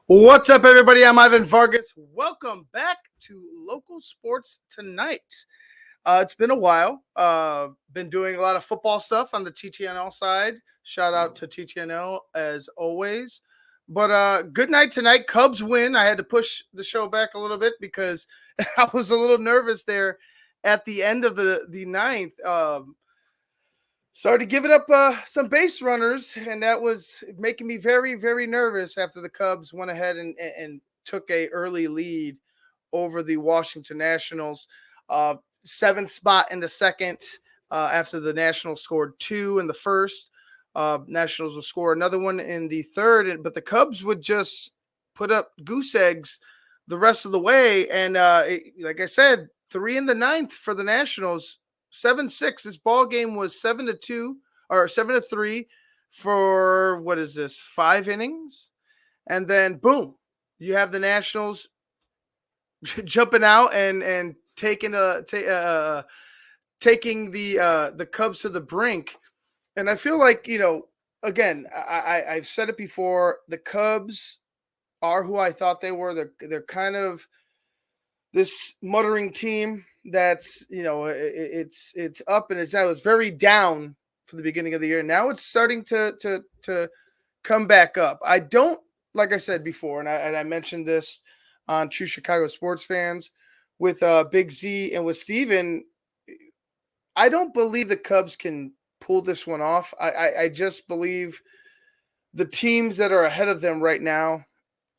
What's up, everybody? I'm Ivan Vargas. Welcome back to Local Sports Tonight. It's been a while. Been doing a lot of football stuff on the TTNL side. Shout out to TTNL as always. But good night tonight. Cubs win. I had to push the show back a little bit because I was a little nervous there at the end of the ninth. Started giving up some base runners, and that was making me very, very nervous after the Cubs went ahead and took a early lead over the Washington Nationals. Seventh spot in the second after the Nationals scored two in the first. Nationals will score another one in the third, but the Cubs would just put up goose eggs the rest of the way. And like I said, 3 in the ninth for the Nationals. 7-6. This ball game was 7-2 or 7-3 for what is this? 5 innings, and then boom, you have the Nationals jumping out and taking the Cubs to the brink. And I feel like again, I've said it before. The Cubs are who I thought they were. They're kind of this muttering team that's it's up and it's down. It was very down for the beginning of the year. Now it's starting to come back up. I don't, like I said before, and I mentioned this on True Chicago Sports Fans with Big Z and with Steven. I don't believe the Cubs can pull this one off. I just believe the teams that are ahead of them right now,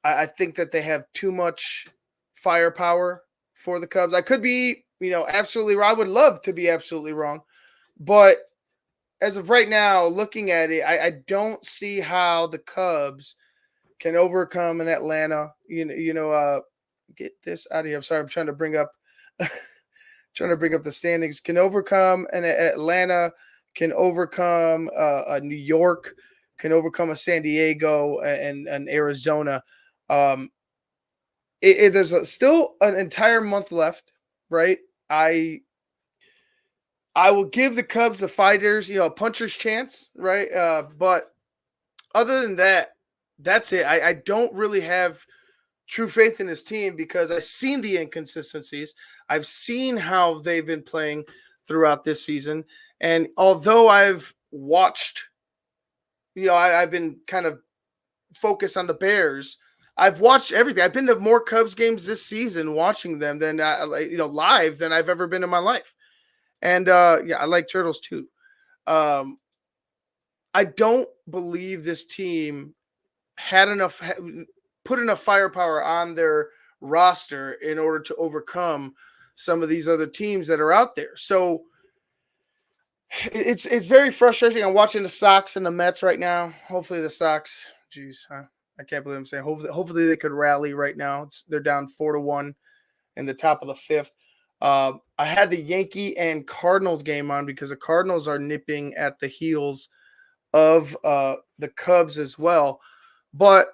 I think that they have too much firepower for the Cubs. I could be, absolutely wrong. I would love to be absolutely wrong. But as of right now, looking at it, I don't see how the Cubs can overcome in Atlanta. Get this out of here. I'm sorry. I'm trying to bring up the standings. Can overcome an Atlanta, can overcome a New York, can overcome a San Diego and Arizona. There's still an entire month left, right? I will give the Cubs, the fighters, a puncher's chance, right? But other than that, that's it. I don't really have true faith in this team because I've seen the inconsistencies. I've seen how they've been playing throughout this season. And although I've watched, I've been kind of focused on the Bears, I've watched everything. I've been to more Cubs games this season watching them than live than I've ever been in my life. And I like Turtles too. I don't believe this team put enough firepower on their roster in order to overcome some of these other teams that are out there. So it's very frustrating. I'm watching the Sox and the Mets right now. Hopefully the Sox, I can't believe I'm saying hopefully they could rally right now. They're down 4-1 in the top of the fifth. I had the Yankee and Cardinals game on because the Cardinals are nipping at the heels of the Cubs as well. But,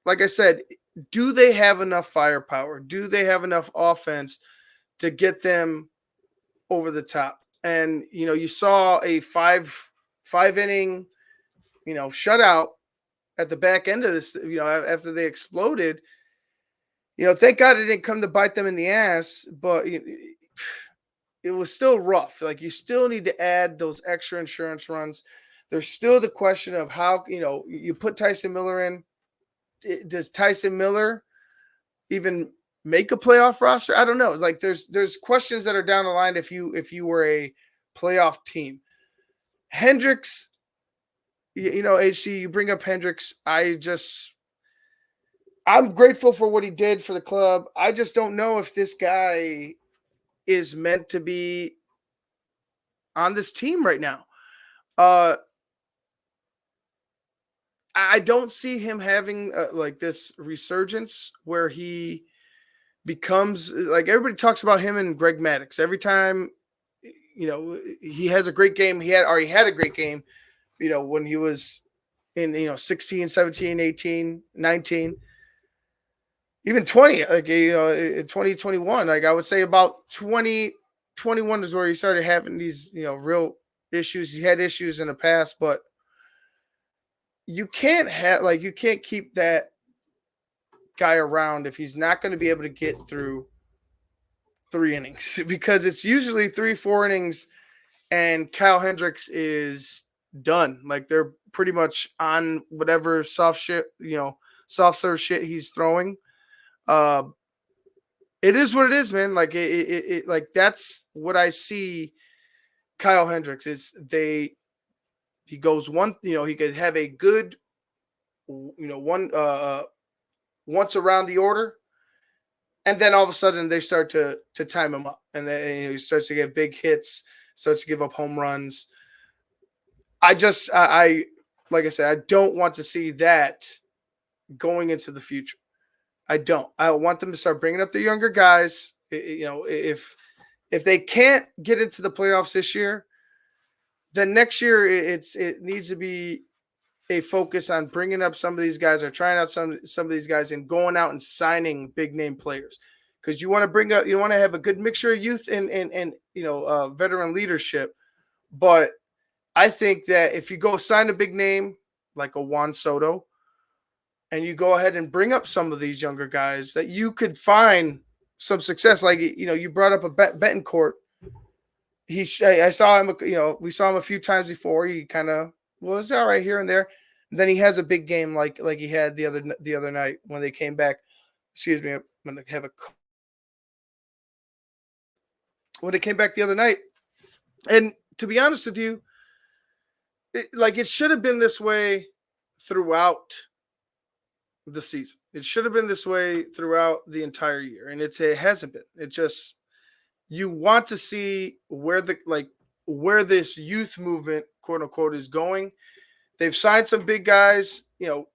like I said, do they have enough firepower? Do they have enough offense to get them over the top? And, you saw a five inning, shutout at the back end of this, after they exploded. Thank God it didn't come to bite them in the ass, but it was still rough. Like, you still need to add those extra insurance runs. There's still the question of how, you put Tyson Miller in. Does Tyson Miller even make a playoff roster? I don't know. Like, there's questions that are down the line if you were a playoff team. Hendricks, HC, you bring up Hendricks. I'm grateful for what he did for the club. I just don't know if this guy is meant to be on this team right now. I don't see him having like this resurgence where he becomes like everybody talks about him and Greg Maddux. Every time, he has a great game. He had a great game, when he was in, 16, 17, 18, 19. Even 20, like, in 2021, like I would say about 2021 is where he started having these, real issues. He had issues in the past, but you can't keep that guy around if he's not going to be able to get through 3 innings because it's usually 3, 4 innings and Kyle Hendricks is done. Like they're pretty much on whatever soft shit, soft serve shit he's throwing. Uh, it is what it is, man. Like like that's what I see. Kyle Hendricks is he goes one, he could have a good, one once around the order, and then all of a sudden they start to time him up, and then he starts to get big hits, starts to give up home runs. I like I said, I don't want to see that going into the future. I don't. I want them to start bringing up the younger guys. If they can't get into the playoffs this year, then next year it needs to be a focus on bringing up some of these guys or trying out some of these guys and going out and signing big name players, because you want to have a good mixture of youth and veteran leadership. But I think that if you go sign a big name like a Juan Soto, and you go ahead and bring up some of these younger guys, that you could find some success. Like, you brought up a Betancourt. I saw him, we saw him a few times before. He kind of was all right here and there. And then he has a big game like he had the other night when they came back. Excuse me, I'm going to have when they came back the other night. And to be honest with you, it should have been this way throughout the season. It should have been this way throughout the entire year, and it hasn't been. It just, you want to see where this youth movement, quote unquote, is going. They've signed some big guys. You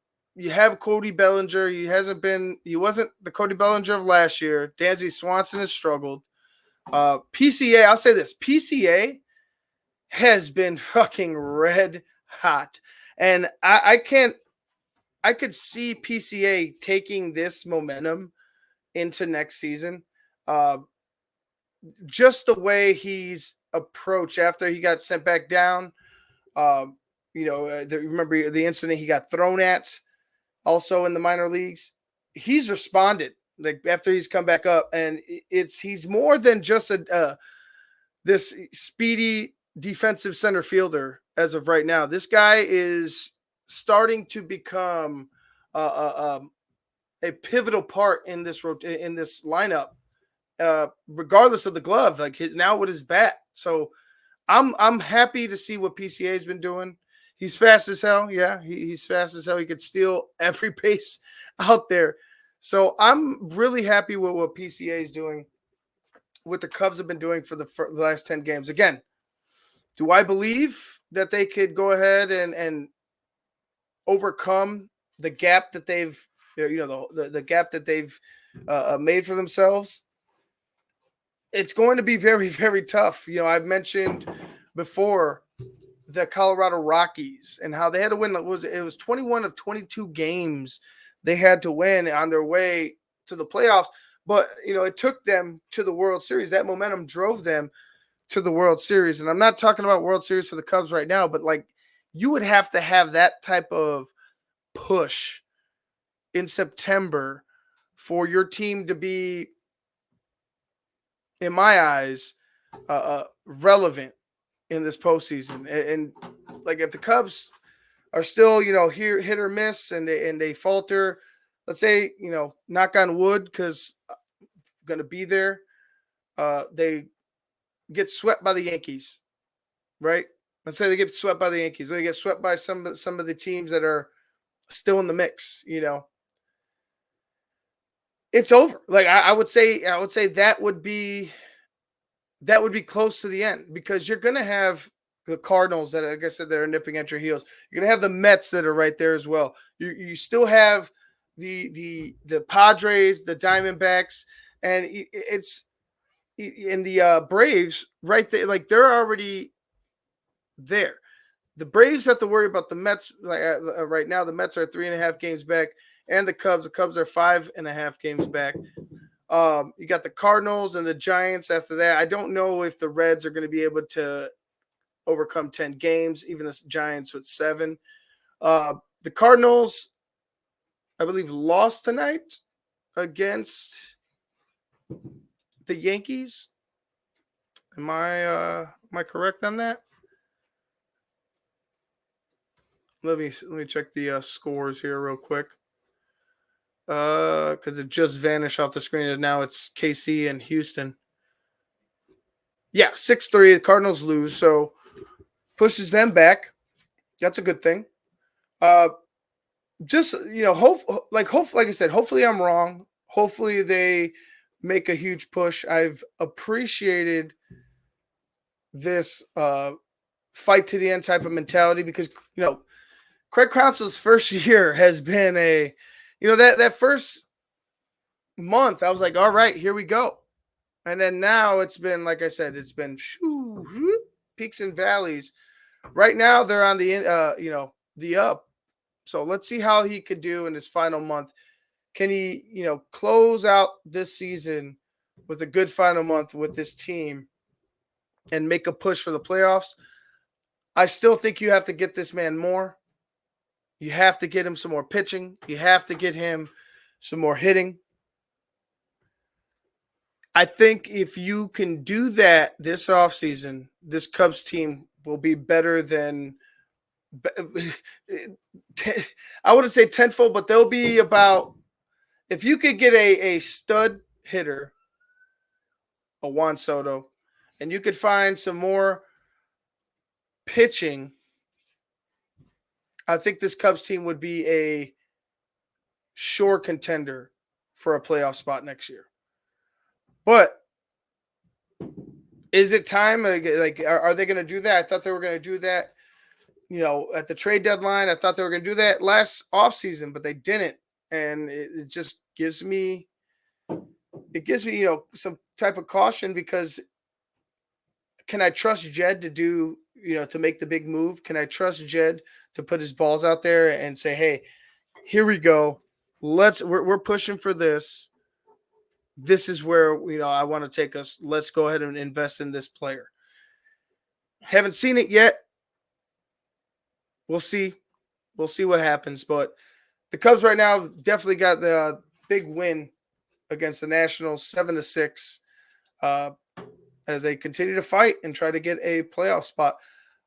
have Cody Bellinger. He wasn't the Cody Bellinger of last year. Dansby Swanson has struggled. PCA, I'll say this: PCA has been fucking red hot, and I could see PCA taking this momentum into next season. Just the way he's approached after he got sent back down. Remember the incident he got thrown at also in the minor leagues. He's responded like after he's come back up, and he's more than just this speedy defensive center fielder as of right now. This guy is starting to become a pivotal part in this lineup, regardless of the glove. Like now with his bat, so I'm happy to see what PCA has been doing. He's fast as hell. Yeah, he's fast as hell. He could steal every base out there. So I'm really happy with what PCA is doing, what the Cubs have been doing for the last 10 games. Again, do I believe that they could go ahead and overcome the gap that they've, the gap that they've made for themselves? It's going to be very, very tough. I've mentioned before the Colorado Rockies and how they had to win. It was 21 of 22 games they had to win on their way to the playoffs. But, it took them to the World Series. That momentum drove them to the World Series. And I'm not talking about World Series for the Cubs right now, but you would have to have that type of push in September for your team to be, in my eyes, relevant in this postseason. And if the Cubs are still, here hit or miss and they falter, let's say, knock on wood, because I'm going to be there. They get swept by the Yankees, right? Let's say they get swept by the Yankees. They get swept by some of the teams that are still in the mix. It's over. I would say that would be close to the end, because you're going to have the Cardinals that, like I said, they're nipping at your heels. You're going to have the Mets that are right there as well. You still have the Padres, the Diamondbacks, and it's in the Braves right there. They're already there. The Braves have to worry about the Mets. Right now, the Mets are 3.5 games back, and the Cubs are 5.5 games back. You got the Cardinals and the Giants after that. I don't know if the Reds are going to be able to overcome 10 games, even the Giants with 7. The Cardinals, I believe, lost tonight. against the Yankees. Am I correct on that? Let me check the scores here real quick. Because it just vanished off the screen, and now it's KC and Houston. Yeah, 6-3. The Cardinals lose, so pushes them back. That's a good thing. Just like I said, hopefully I'm wrong. Hopefully they make a huge push. I've appreciated this fight to the end type of mentality because Craig Counsell's first year has been that first month I was like, all right, here we go. And then now it's been, like I said, it's been peaks and valleys. Right now they're on the up. So let's see how he could do in his final month. Can he, close out this season with a good final month with this team and make a push for the playoffs? I still think you have to get this man more. You have to get him some more pitching. You have to get him some more hitting. I think if you can do that this offseason, this Cubs team will be better than I wouldn't say tenfold, but they'll be about, if you could get a stud hitter, a Juan Soto, and you could find some more pitching, I think this Cubs team would be a sure contender for a playoff spot next year. But is it time? Like, are they going to do that? I thought they were going to do that, at the trade deadline. I thought they were going to do that last offseason, but they didn't. And it just gives me, some type of caution because can I trust Jed to do, to make the big move? Can I trust Jed to put his balls out there and say, hey, here we go. We're pushing for this. This is where, I want to take us. Let's go ahead and invest in this player. Haven't seen it yet. We'll see. We'll see what happens. But the Cubs right now definitely got the big win against the Nationals, 7-6, as they continue to fight and try to get a playoff spot.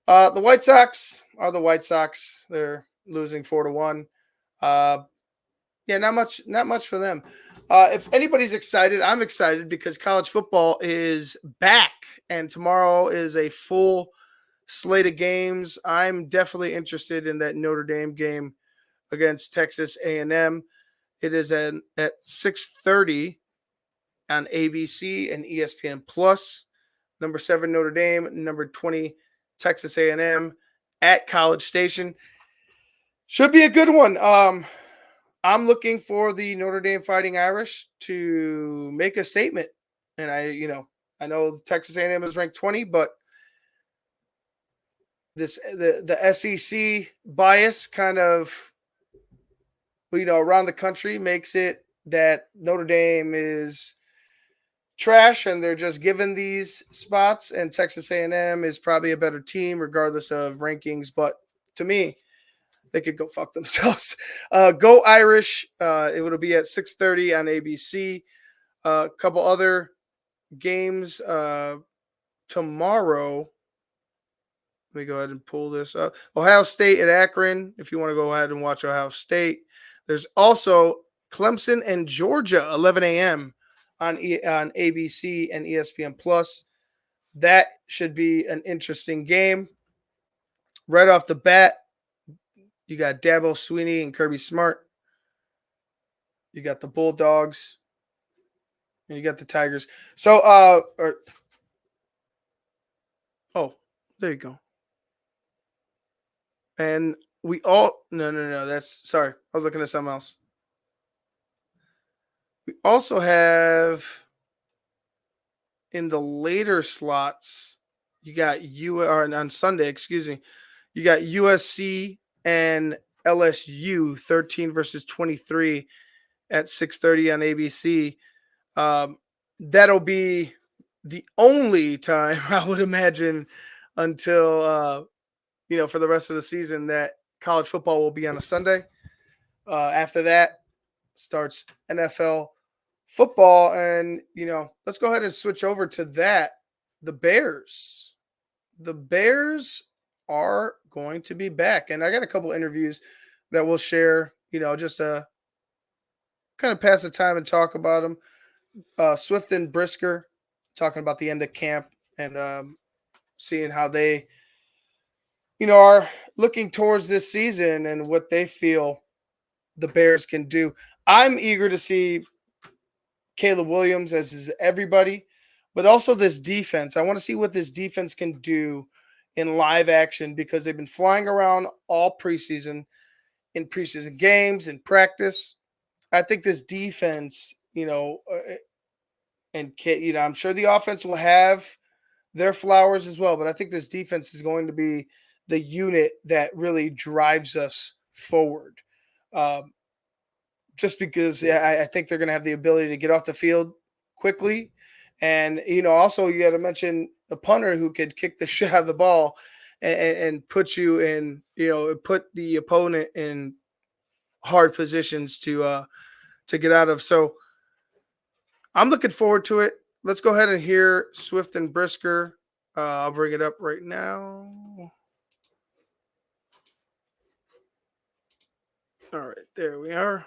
The White Sox are the White Sox. They're losing 4-1. Not much for them. If anybody's excited, I'm excited because college football is back, and tomorrow is a full slate of games. I'm definitely interested in that Notre Dame game against Texas A&M. It is at 6:30 on ABC and ESPN Plus. Number 7 Notre Dame, number 20 Texas A&M at College Station. Should be a good one. I'm looking for the Notre Dame Fighting Irish to make a statement. And I know Texas A&M is ranked 20, but the SEC bias kind of, around the country makes it that Notre Dame is trash and they're just given these spots, and Texas A&M is probably a better team regardless of rankings. But to me, they could go fuck themselves. Go Irish. It will be at 6:30 on ABC. A couple other games tomorrow. Let me go ahead and pull this up. Ohio State at Akron, if you want to go ahead and watch Ohio State. There's also Clemson and Georgia, 11 a.m. on ABC and ESPN Plus. That should be an interesting game. Right off the bat, you got Dabo Swinney and Kirby Smart. You got the Bulldogs. And you got the Tigers. So, there you go. And we all, no. Sorry. I was looking at something else. We also have in the later slots, you got on Sunday, excuse me, you got USC and LSU 13 versus 23 at 6:30 on ABC. That'll be the only time I would imagine until for the rest of the season that college football will be on a Sunday. After that starts NFL football. And, let's go ahead and switch over to that. The Bears. The Bears are going to be back. And I got a couple interviews that we'll share, just to kind of pass the time and talk about them. Swift and Brisker talking about the end of camp and seeing how they, are looking towards this season and what they feel the Bears can do. I'm eager to see Caleb Williams, as is everybody, but also this defense. I want to see what this defense can do in live action because they've been flying around all preseason, in preseason games, in practice. I think this defense, and I'm sure the offense will have their flowers as well, but I think this defense is going to be the unit that really drives us forward. Um, just because I think they're going to have the ability to get off the field quickly. And, also you got to mention the punter who could kick the shit out of the ball and put you in, put the opponent in hard positions to get out of. So I'm looking forward to it. Let's go ahead and hear Swift and Brisker. I'll bring it up right now. All right, there we are.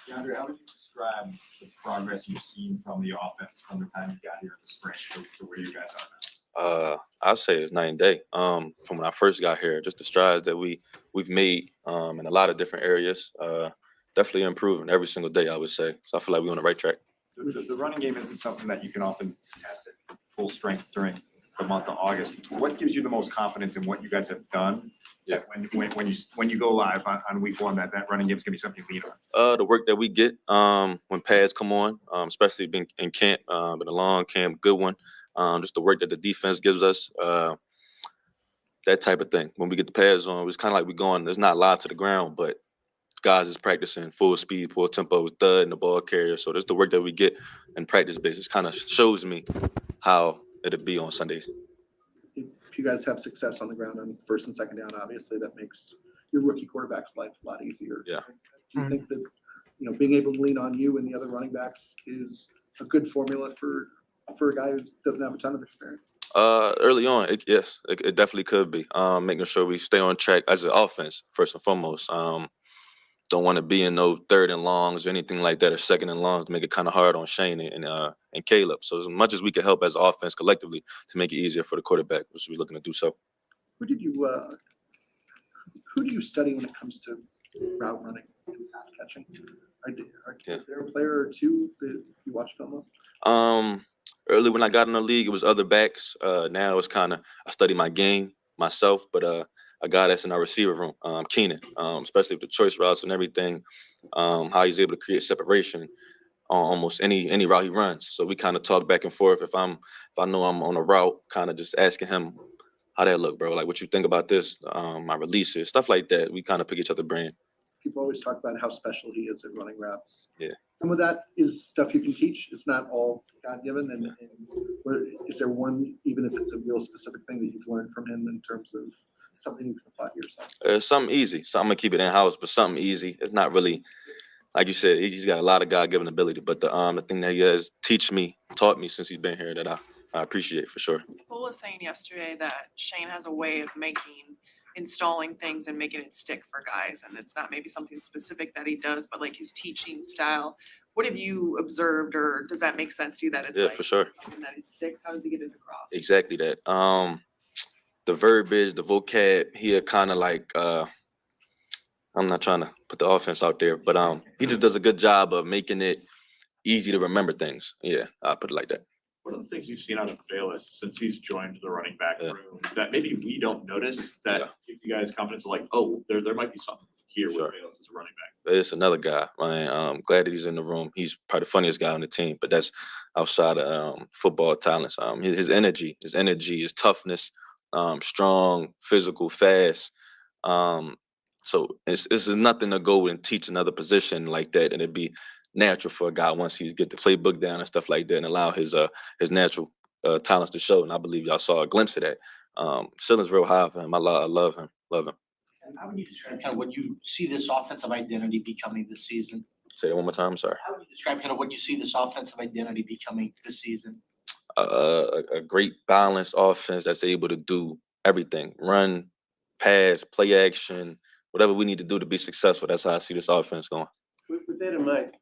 DeAndre, how would you describe the progress you've seen from the offense from the time you got here in the spring to where you guys are now? I'd say it's night and day. From when I first got here, just the strides that we've made in a lot of different areas. Definitely improving every single day, I would say. So I feel like we're on the right track. The running game isn't something that you can often test at full strength during the month of August. What gives you the most confidence in what you guys have done? Yeah. When you go live on week one, that running game is gonna be something you lean on. The work that we get when pads come on, especially being in camp, been a long camp, good one. Just the work that the defense gives us, that type of thing. When we get the pads on, it's kind of like we're going. It's not live to the ground, but guys is practicing full speed, full tempo with Thud and the ball carrier. So that's the work that we get in practice basis. Kind of shows me how it'll be on Sundays. If you guys have success on the ground on first and second down, obviously that makes your rookie quarterback's life a lot easier. Yeah. Do you think that being able to lean on you and the other running backs is a good formula for a guy who doesn't have a ton of experience? Early on, yes, it definitely could be. Making sure we stay on track as an offense first and foremost. Don't want to be in no third and longs or anything like that, or second and longs to make it kind of hard on Shane and Caleb. So as much as we can help as offense collectively to make it easier for the quarterback, which we're looking to do so. Who do you study when it comes to route running and pass catching? Is there a player or two that you watch film of? Early when I got in the league, it was other backs. Now it's kind of I study my game myself, but a guy that's in our receiver room, Keenan, especially with the choice routes and everything, how he's able to create separation on almost any route he runs. So we kind of talk back and forth. If I know I'm on a route, kind of just asking him how that look, bro. Like what you think about this, my releases, stuff like that. We kind of pick each other's brain. People always talk about how special he is at running routes. Yeah. Some of that is stuff you can teach. It's not all God-given. And is there one, even if it's a real specific thing that you've learned from him in terms of something you can apply to yourself? Something easy. So I'm gonna keep it in house, but something easy. It's not really, like you said, he's got a lot of God-given ability. But the thing that he has taught me since he's been here that I appreciate for sure. Paul was saying yesterday that Shane has a way of installing things and making it stick for guys, and it's not maybe something specific that he does, but like his teaching style. What have you observed, or does that make sense to you that it's for sure something that it sticks? How does he get it across? Exactly that. The verbiage, the vocab, he kind of like I'm not trying to put the offense out there, but he just does a good job of making it easy to remember things. Yeah, I'll put it like that. What are the things you've seen out of Bayless since he's joined the running back room that maybe we don't notice that give you guys confidence of like, oh, there might be something here with Bayless as a running back? It's another guy, man. I'm glad that he's in the room. He's probably the funniest guy on the team, but that's outside of football talents. His energy, his toughness, strong, physical, fast. So this is nothing to go and teach another position like that, and it'd be natural for a guy once he get the playbook down and stuff like that, and allow his natural talents to show. And I believe y'all saw a glimpse of that. Ceiling's real high for him. I love him. And how would you describe kind of what you see this offensive identity becoming this season? Say that one more time. I'm sorry. How would you describe kind of what you see this offensive identity becoming this season? A great balanced offense that's able to do everything: run, pass, play action, whatever we need to do to be successful. That's how I see this offense going. With that in mind,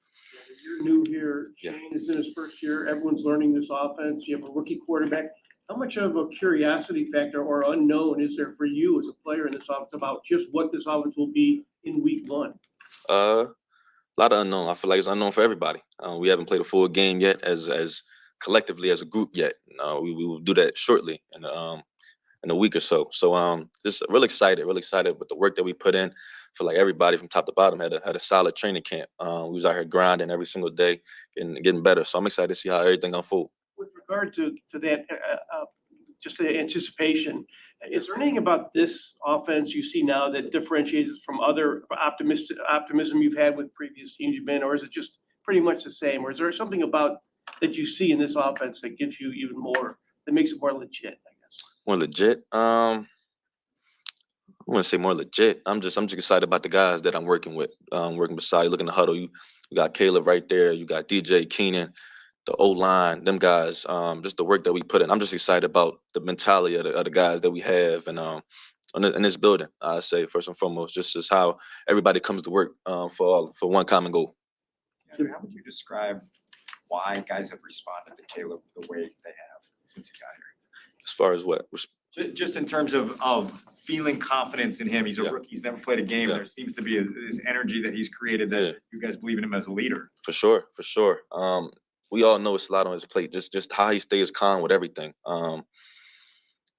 you're new here, Yeah. Shane is in his first year, everyone's learning this offense, you have a rookie quarterback. How much of a curiosity factor or unknown is there for you as a player in this offense about just what this offense will be in week one? A lot of unknown. I feel like it's unknown for everybody. We haven't played a full game yet as collectively as a group yet. We will do that shortly in a week or so. So just really excited with the work that we put in. Feel like everybody from top to bottom had a solid training camp. We was out here grinding every single day and getting better. So I'm excited to see how everything unfolds. With regard to that, just the anticipation, is there anything about this offense you see now that differentiates it from other optimism you've had with previous teams you've been, or is it just pretty much the same? Or is there something about that you see in this offense that gives you even more, that makes it more legit, I guess? More legit. I wouldn't say more legit. I'm just excited about the guys that I'm working with. Working beside you, look in the huddle. You got Caleb right there. You got DJ Keenan, the O-line, them guys. Just the work that we put in. I'm just excited about the mentality of the guys that we have and in this building. I say first and foremost, just as how everybody comes to work for one common goal. Andrew, how would you describe why guys have responded to Caleb the way they have since he got here? As far as what? Just in terms of feeling confidence in him. He's a Yeah. rookie. He's never played a game. Yeah. There seems to be this energy that he's created that Yeah. you guys believe in him as a leader. For sure. We all know it's a lot on his plate. Just how he stays calm with everything.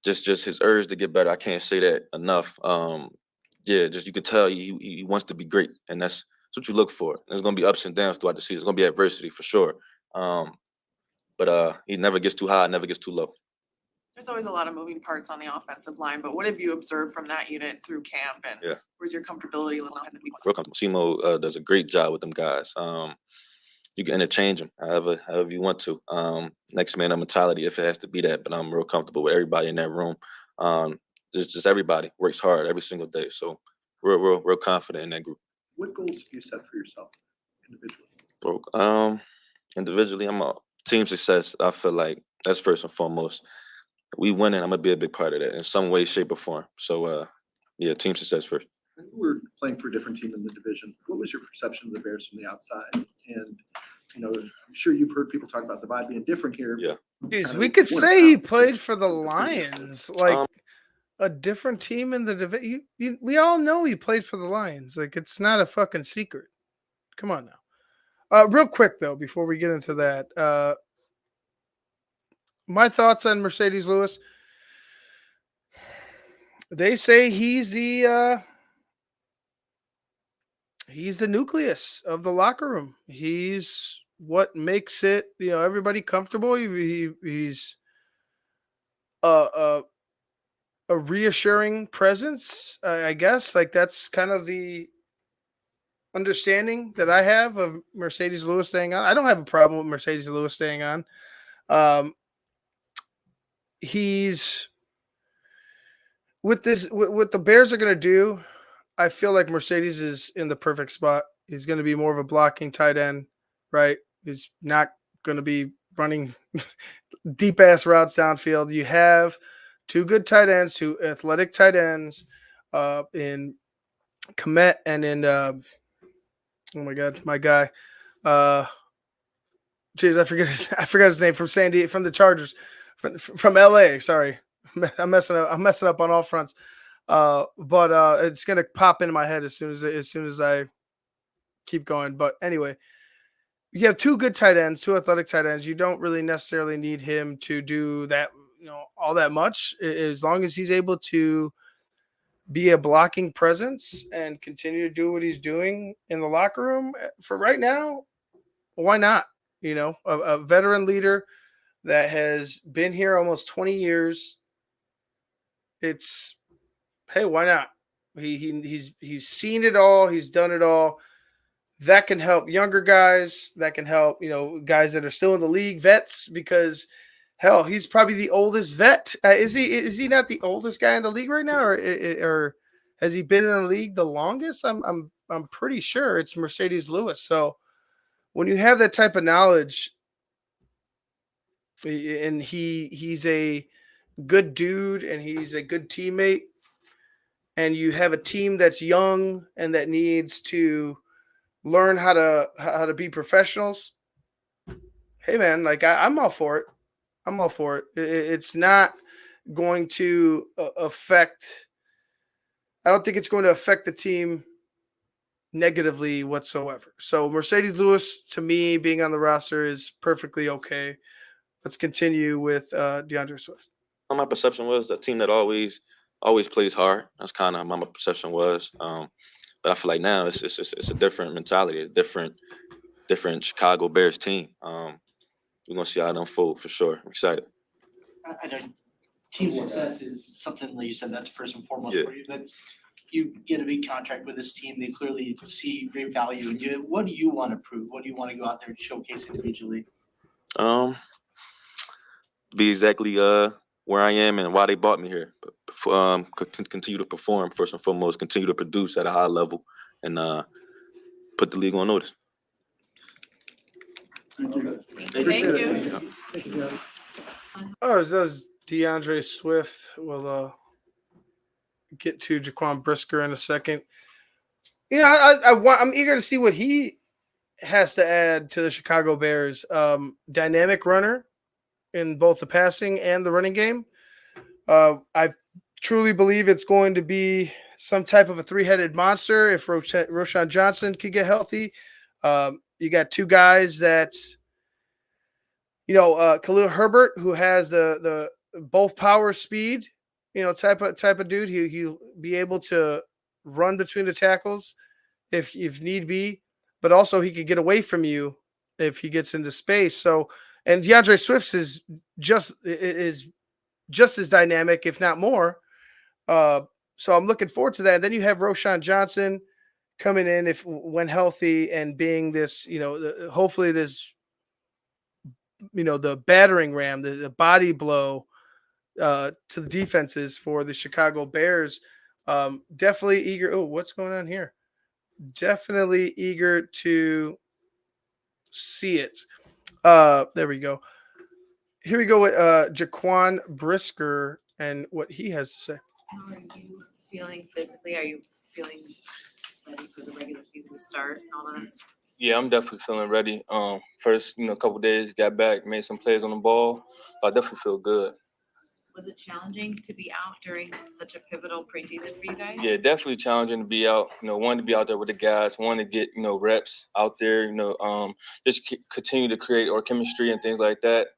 Just his urge to get better. I can't say that enough. Just you could tell he wants to be great, and that's what you look for. There's gonna be ups and downs throughout the season. There's gonna be adversity for sure. But he never gets too high, never gets too low. There's always a lot of moving parts on the offensive line, but what have you observed from that unit through camp and Yeah. where's your comfortability level ahead of week one? Real comfortable. Simo does a great job with them guys. You can interchange them however you want to. Next man up mentality if it has to be that, but I'm real comfortable with everybody in that room. Just everybody works hard every single day. So we're real confident in that group. What goals have you set for yourself individually? Individually, I'm a team success. I feel like that's first and foremost. We winning, I'm gonna be a big part of that in some way, shape, or form. So team success first. When you were playing for a different team in the division, what was your perception of the Bears from the outside? And, I'm sure you've heard people talk about the vibe being different here. Yeah. Jeez, Kinda we could what say he about- played for the Lions, like Um, a different team in the division. We all know he played for the Lions. Like it's not a fucking secret. Come on now. Real quick though, before we get into that, my thoughts on Mercedes Lewis. They say he's the nucleus of the locker room. He's what makes it, everybody comfortable. He's a reassuring presence, I guess. Like that's kind of the understanding that I have of Mercedes Lewis staying on. I don't have a problem with Mercedes Lewis staying on. He's with this, what the Bears are going to do. I feel like Mercedes is in the perfect spot. He's going to be more of a blocking tight end, right? He's not going to be running deep ass routes downfield. You have two good tight ends, two athletic tight ends, in Komet and in oh my god, my guy. I forgot his name, from from the Chargers, from LA. Sorry. I'm messing up on all fronts. But it's gonna pop into my head as soon as I keep going. But anyway, you have two good tight ends, two athletic tight ends. You don't really necessarily need him to do that, all that much, as long as he's able to be a blocking presence and continue to do what he's doing in the locker room. For right now, why not? A veteran leader that has been here almost 20 years. It's, hey, why not? He's seen it all. He's done it all. That can help younger guys. That can help, guys that are still in the league, vets, because hell, he's probably the oldest vet. Is he not the oldest guy in the league right now, or has he been in the league the longest? I'm pretty sure it's Mercedes Lewis. So when you have that type of knowledge, and he's a good dude and he's a good teammate, and you have a team that's young and that needs to learn how to be professionals. Hey man, like I'm all for it. I'm all for it. It's not going to affect. I don't think it's going to affect the team negatively whatsoever. So Mercedes Lewis, to me, being on the roster is perfectly okay. Let's continue with DeAndre Swift. My perception was a team that always plays hard. That's kind of how my perception was. But I feel like now it's a different mentality, a different Chicago Bears team. We're gonna see how it unfold for sure. I'm excited. I know team success is something that you said that's first and foremost Yeah. for you, but you get a big contract with this team. They clearly see great value in you. What do you want to prove? What do you want to go out there and showcase individually? Be exactly where I am and why they brought me here. Continue to perform first and foremost. Continue to produce at a high level and put the league on notice. Thank you. Thank Appreciate you. it. Thank you, guys. Oh, as does DeAndre Swift. We'll get to Jaquan Brisker in a second. I'm eager to see what he has to add to the Chicago Bears. Dynamic runner in both the passing and the running game. I truly believe it's going to be some type of a three-headed monster if Roschon Johnson could get healthy. You got two guys that, Khalil Herbert, who has the both power speed, type of dude. He'll be able to run between the tackles if need be, but also he could get away from you if he gets into space. So, and DeAndre Swift is just as dynamic, if not more. So I'm looking forward to that. And then you have Roschon Johnson coming in when healthy and being this, hopefully this, the battering ram, the body blow to the defenses for the Chicago Bears. Definitely eager. Oh, what's going on here? Definitely eager to see it. There we go. Here we go with Jaquan Brisker and what he has to say. How are you feeling physically? Are you feeling ready for the regular season to start and all of that stuff? Yeah, I'm definitely feeling ready. First, couple days, got back, made some plays on the ball. I definitely feel good. Was it challenging to be out during such a pivotal preseason for you guys? Yeah, definitely challenging to be out. Wanted to be out there with the guys, wanted to get reps out there. Just continue to create our chemistry and things like that.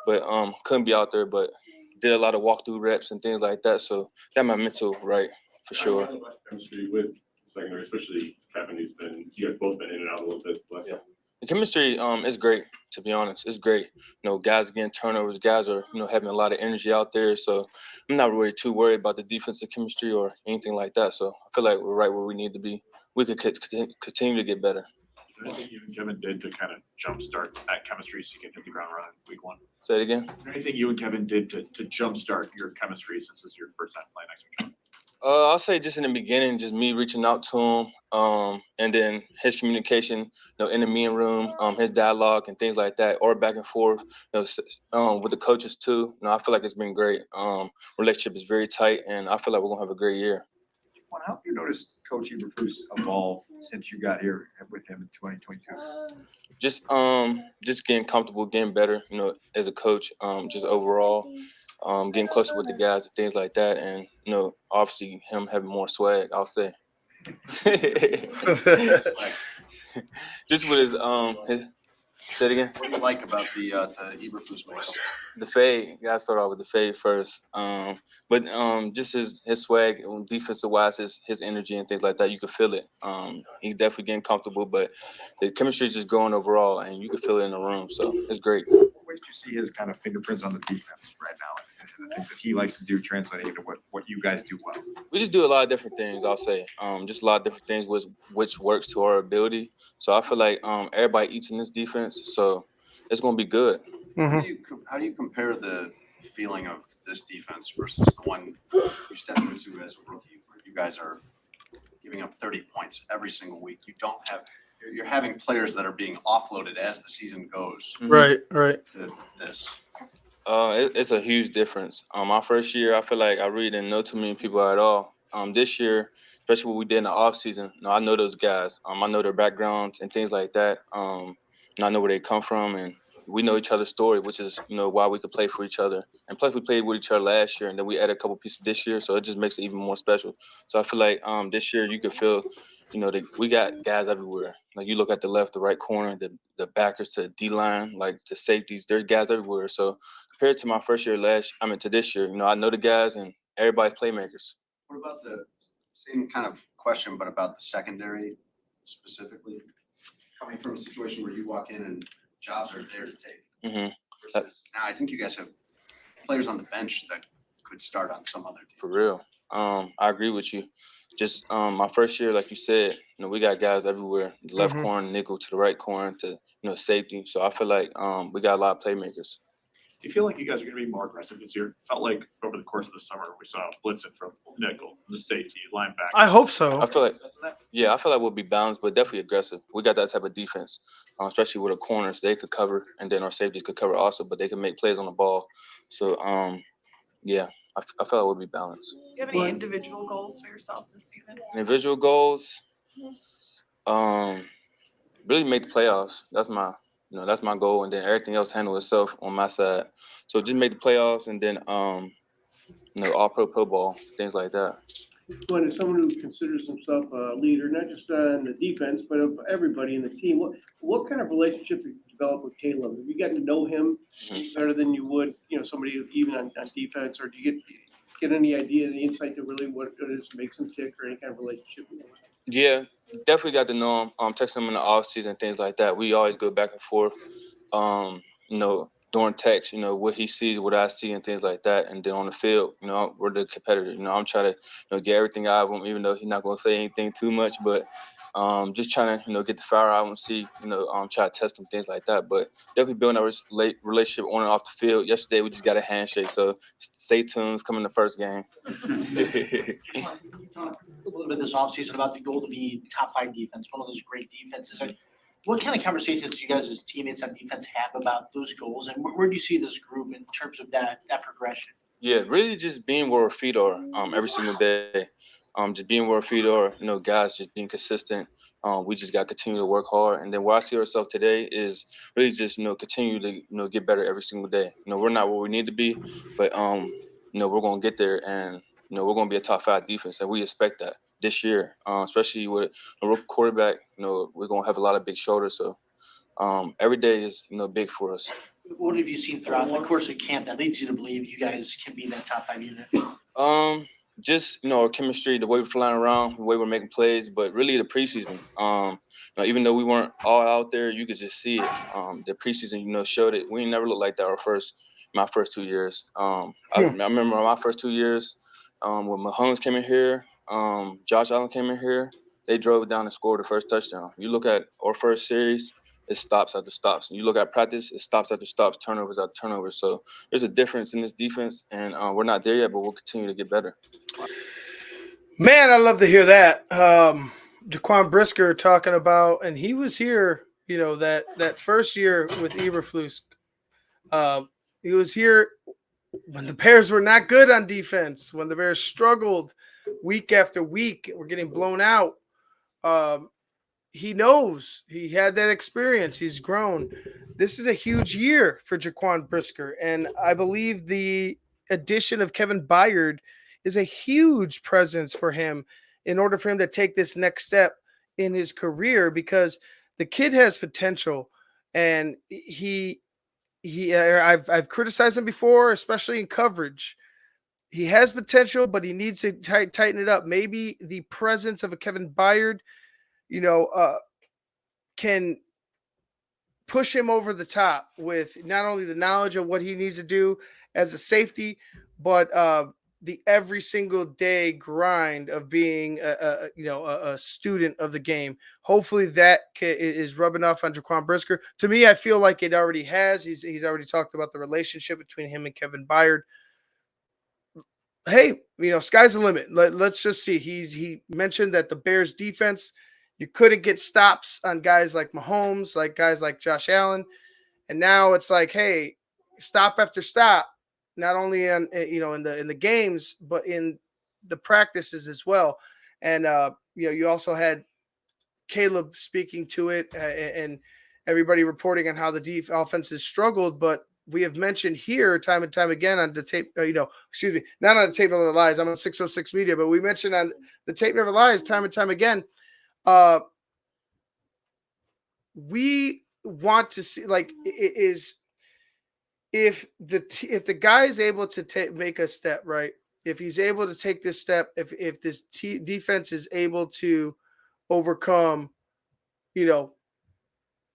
But couldn't be out there. But did a lot of walkthrough reps and things like that. So got my mental right for sure. Chemistry with secondary, especially Kevin, you guys both been in and out a little bit last Yeah. The chemistry is great, to be honest. It's great. Guys getting turnovers, guys are, having a lot of energy out there. So I'm not really too worried about the defensive chemistry or anything like that. So I feel like we're right where we need to be. We could continue to get better. Anything you and Kevin did to kind of jumpstart that chemistry so you can hit the ground running week one? Say it again. Anything you and Kevin did to jumpstart your chemistry since this is your first time playing next week? I'll say just in the beginning, just me reaching out to him, and then his communication, in the meeting room, his dialogue and things like that, or back and forth, with the coaches too. I feel like it's been great. Relationship is very tight, and I feel like we're gonna have a great year. How have you noticed Coach Eberflus evolve since you got here with him in 2022? Just getting comfortable, getting better, as a coach, just overall. Getting closer with the guys and things like that, and obviously him having more swag, I'll say. Just with his say it again. What do you like about the Eberflus moves? The fade. Gotta start off with the fade first. But just his swag, defensive wise, his energy and things like that, you can feel it. He's definitely getting comfortable, but the chemistry is just growing overall, and you can feel it in the room. So it's great. Ways do you see his kind of fingerprints on the defense right now, and the things that he likes to do translating into what you guys do well? We just do a lot of different things, I'll say. Just a lot of different things which works to our ability. So I feel like everybody eats in this defense, so it's going to be good. Mm-hmm. How do you compare the feeling of this defense versus the one you stepped into as a rookie, where you guys are giving up 30 points every single week? You don't have you're having players that are being offloaded as the season goes Right. to this. It's a huge difference. My first year, I feel like I really didn't know too many people at all. This year, especially what we did in the off season, I know those guys. I know their backgrounds and things like that. And I know where they come from, and we know each other's story, which is why we could play for each other. And plus, we played with each other last year, and then we added a couple pieces this year, so it just makes it even more special. So I feel like this year you could feel, we got guys everywhere. Like you look at the left, the right corner, the backers to the D line, like to safeties. There's guys everywhere. So compared to my first year to this year, I know the guys and everybody's playmakers. What about the same kind of question, but about the secondary specifically? Coming from a situation where you walk in and jobs are there to take. Mm-hmm. Versus now, I think you guys have players on the bench that could start on some other team. For real. I agree with you. Just my first year, like you said, we got guys everywhere. The left corner, nickel to the right corner to safety. So I feel like we got a lot of playmakers. Do you feel like you guys are going to be more aggressive this year? Felt like over the course of the summer, we saw blitzing from nickel, from the safety, linebacker. I hope so. I feel like we'll be balanced, but definitely aggressive. We got that type of defense, especially with the corners. They could cover, and then our safeties could cover also, but they can make plays on the ball. So, yeah, I feel like we'll be balanced. Do you have any individual goals for yourself this season? Individual goals, really make the playoffs. That's my goal, and then everything else handle itself on my side. So just make the playoffs, and then all pro ball, things like that. When as someone who considers himself a leader, not just on the defense, but of everybody in the team, what kind of relationship have you developed with Caleb? Have you gotten to know him better than you would, somebody even on defense, or do you get any idea, any insight to really what it is that makes him tick, or any kind of relationship with him? Yeah, definitely got to know him. Texting him in the off season, things like that. We always go back and forth. During text, what he sees, what I see, and things like that. And then on the field, we're the competitor. I'm trying to get everything out of him, even though he's not going to say anything too much. But just trying to get the fire out of him, see, try to test him, things like that. But definitely building a relationship on and off the field. Yesterday, we just got a handshake. So stay tuned. It's coming the first game. You talked a little bit this offseason about the goal to be top 5 defense, one of those great defenses. What kind of conversations do you guys as teammates on defense have about those goals, and where do you see this group in terms of that progression? Yeah, really just being where our feet are every single day. Just being where our feet are, guys just being consistent. We just got to continue to work hard. And then where I see ourselves today is really just, continue to, get better every single day. We're not where we need to be, but, we're going to get there, and, we're going to be a top 5 defense, and we expect that this year, especially with a rookie quarterback. We're going to have a lot of big shoulders. So every day is, big for us. What have you seen throughout the course of camp that leads you to believe you guys can be that top 5 unit? Just our chemistry, the way we're flying around, the way we're making plays, but really the preseason. Even though we weren't all out there, you could just see it. The preseason, showed it. We never looked like that my first 2 years. I remember my first 2 years when Mahomes came in here, Josh Allen came in here. They drove down and scored the first touchdown. You look at our first series, it stops after stops. And you look at practice, it stops after stops, turnovers after turnovers. So there's a difference in this defense, and we're not there yet, but we'll continue to get better. Man, I love to hear that. Jaquan Brisker talking about, and he was here, that first year with Eberflus. He was here when the Bears were not good on defense, when the Bears struggled week after week, we're getting blown out. He knows, he had that experience. He's grown. This is a huge year for Jaquan Brisker. And I believe the addition of Kevin Byard is a huge presence for him in order for him to take this next step in his career, because the kid has potential. And I've criticized him before, especially in coverage. He has potential, but he needs to tighten it up. Maybe the presence of a Kevin Byard, can push him over the top with not only the knowledge of what he needs to do as a safety, but the every single day grind of being a student of the game. Hopefully that is rubbing off on Jaquan Brisker. To me, I feel like it already has. He's already talked about the relationship between him and Kevin Byard. Hey, sky's the limit. Let's just see. He mentioned that the Bears defense, You couldn't get stops on guys like Mahomes, like guys like Josh Allen. And now it's like, hey, stop after stop, not only in the games, but in the practices as well. And you also had Caleb speaking to it, and everybody reporting on how the offense has struggled. But we have mentioned here time and time again on the tape, excuse me, not on the Tape Never Lies. I'm on 606 Media, but we mentioned on the Tape Never Lies time and time again. We want to see, like, it is if the guy is able to make a step, right? If he's able to take this step, if this defense is able to overcome,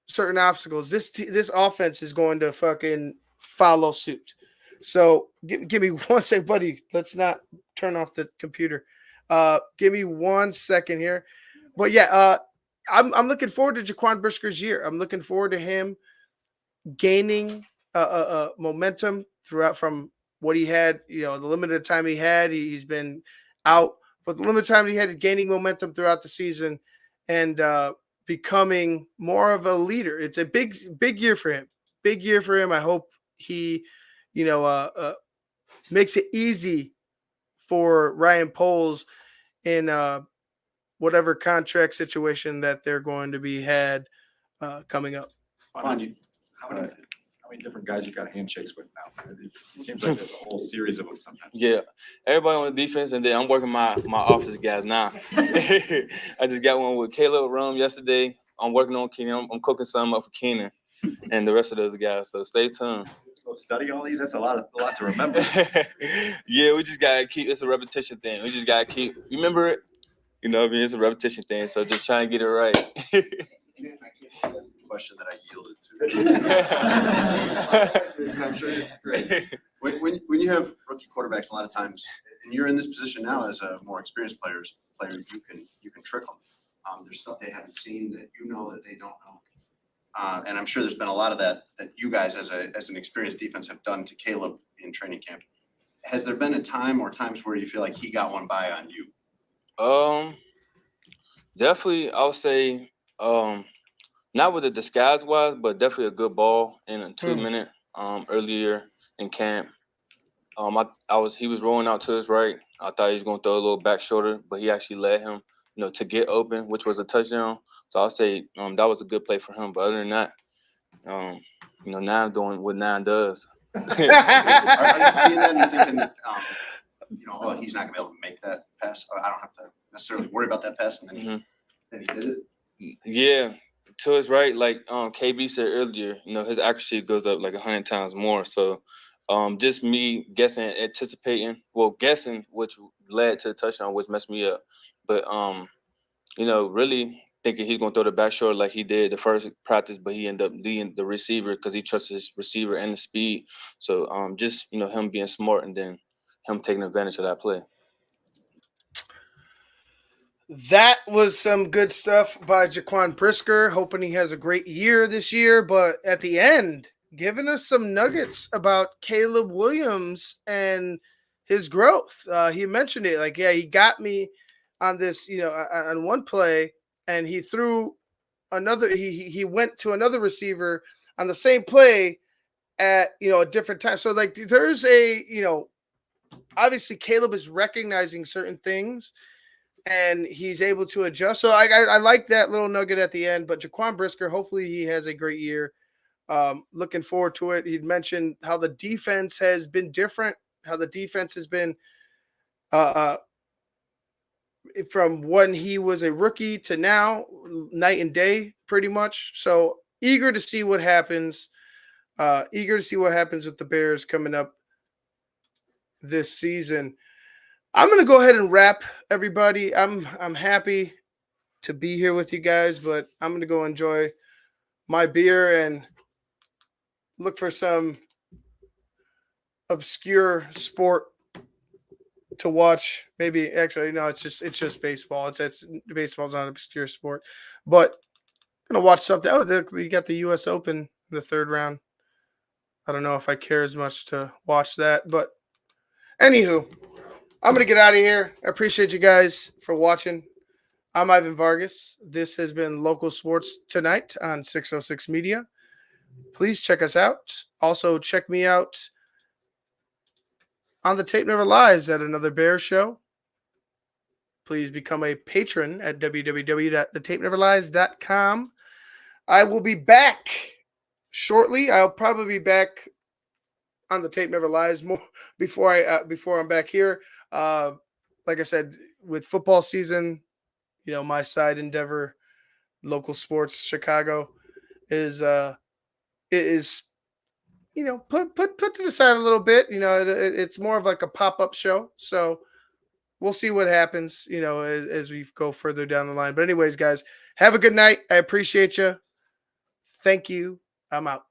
certain obstacles, this offense is going to fucking follow suit. So give me 1 second, buddy. Let's not turn off the computer. Give me 1 second here. But yeah, I'm looking forward to Jaquan Brisker's year. I'm looking forward to him gaining momentum throughout from what he had, the limited time he had. He's been out, but the limited time he had, gaining momentum throughout the season and becoming more of a leader. It's a big year for him. Big year for him. I hope he, makes it easy for Ryan Poles in whatever contract situation that they're going to be had coming up. How many different guys you got handshakes with now? It seems like there's a whole series of them sometimes. Yeah, everybody on the defense, and then I'm working my office guys now. I just got one with Caleb Rum yesterday. I'm working on Keenan. I'm cooking something up for Keenan and the rest of those guys. So stay tuned. Study all these. That's a lot to remember. Yeah, we just gotta keep. It's a repetition thing. We just gotta keep remember it. It's a repetition thing. So just try and get it right. That's the question that I yielded to. I'm sure it's great. When you have rookie quarterbacks, a lot of times, and you're in this position now as a more experienced player, you can trick them. There's stuff they haven't seen that that they don't know. And I'm sure there's been a lot of that you guys as an experienced defense have done to Caleb in training camp. Has there been a time or times where you feel like he got one by on you? Definitely, I would say, not with the disguise wise, but definitely a good ball in a 2-minute earlier in camp. He was rolling out to his right. I thought he was going to throw a little back shoulder, but he actually led him, to get open, which was a touchdown. So I'll say that was a good play for him. But other than that, Nine doing what Nine does. Are you seeing that and you're thinking, he's not going to be able to make that pass? I don't have to necessarily worry about that pass, and then he did it? Yeah, to his right, like KB said earlier, his accuracy goes up like 100 times more. So just me guessing, guessing, which led to the touchdown, which messed me up. But, really thinking he's going to throw the back shoulder like he did the first practice, but he ended up leading the receiver because he trusts his receiver and the speed. So just, him being smart and then him taking advantage of that play. That was some good stuff by Jaquan Brisker. Hoping he has a great year this year. But at the end, giving us some nuggets about Caleb Williams and his growth. He mentioned it. Like, yeah, he got me on this, on one play, and he threw another. He went to another receiver on the same play at, a different time. So, like, there's obviously Caleb is recognizing certain things, and he's able to adjust. So I like that little nugget at the end. But Jaquan Brisker, hopefully he has a great year. Looking forward to it. He'd mentioned how the defense has been different, how the defense has been from when he was a rookie to now, night and day, pretty much. So eager to see what happens. Eager to see what happens with the Bears coming up this season. I'm going to go ahead and wrap, everybody. I'm happy to be here with you guys, but I'm going to go enjoy my beer and look for some obscure sport to watch. Maybe actually, no, it's just baseball. It's baseball's not an obscure sport, but I'm going to watch something. Oh, you got the US Open in the third round. I don't know if I care as much to watch that, but anywho, I'm going to get out of here. I appreciate you guys for watching. I'm Ivan Vargas. This has been Local Sports Tonight on 606 Media. Please check us out. Also, check me out on The Tape Never Lies at Another Bear Show. Please become a patron at www.thetapeneverlies.com. I will be back shortly. I'll probably be back on The Tape Never Lies more before I'm back here. Like I said, with football season, my side endeavor, Local Sports Chicago, is put to the side a little bit. It's more of like a pop-up show. So we'll see what happens, as we go further down the line. But anyways, guys, have a good night. I appreciate you. Thank you. I'm out.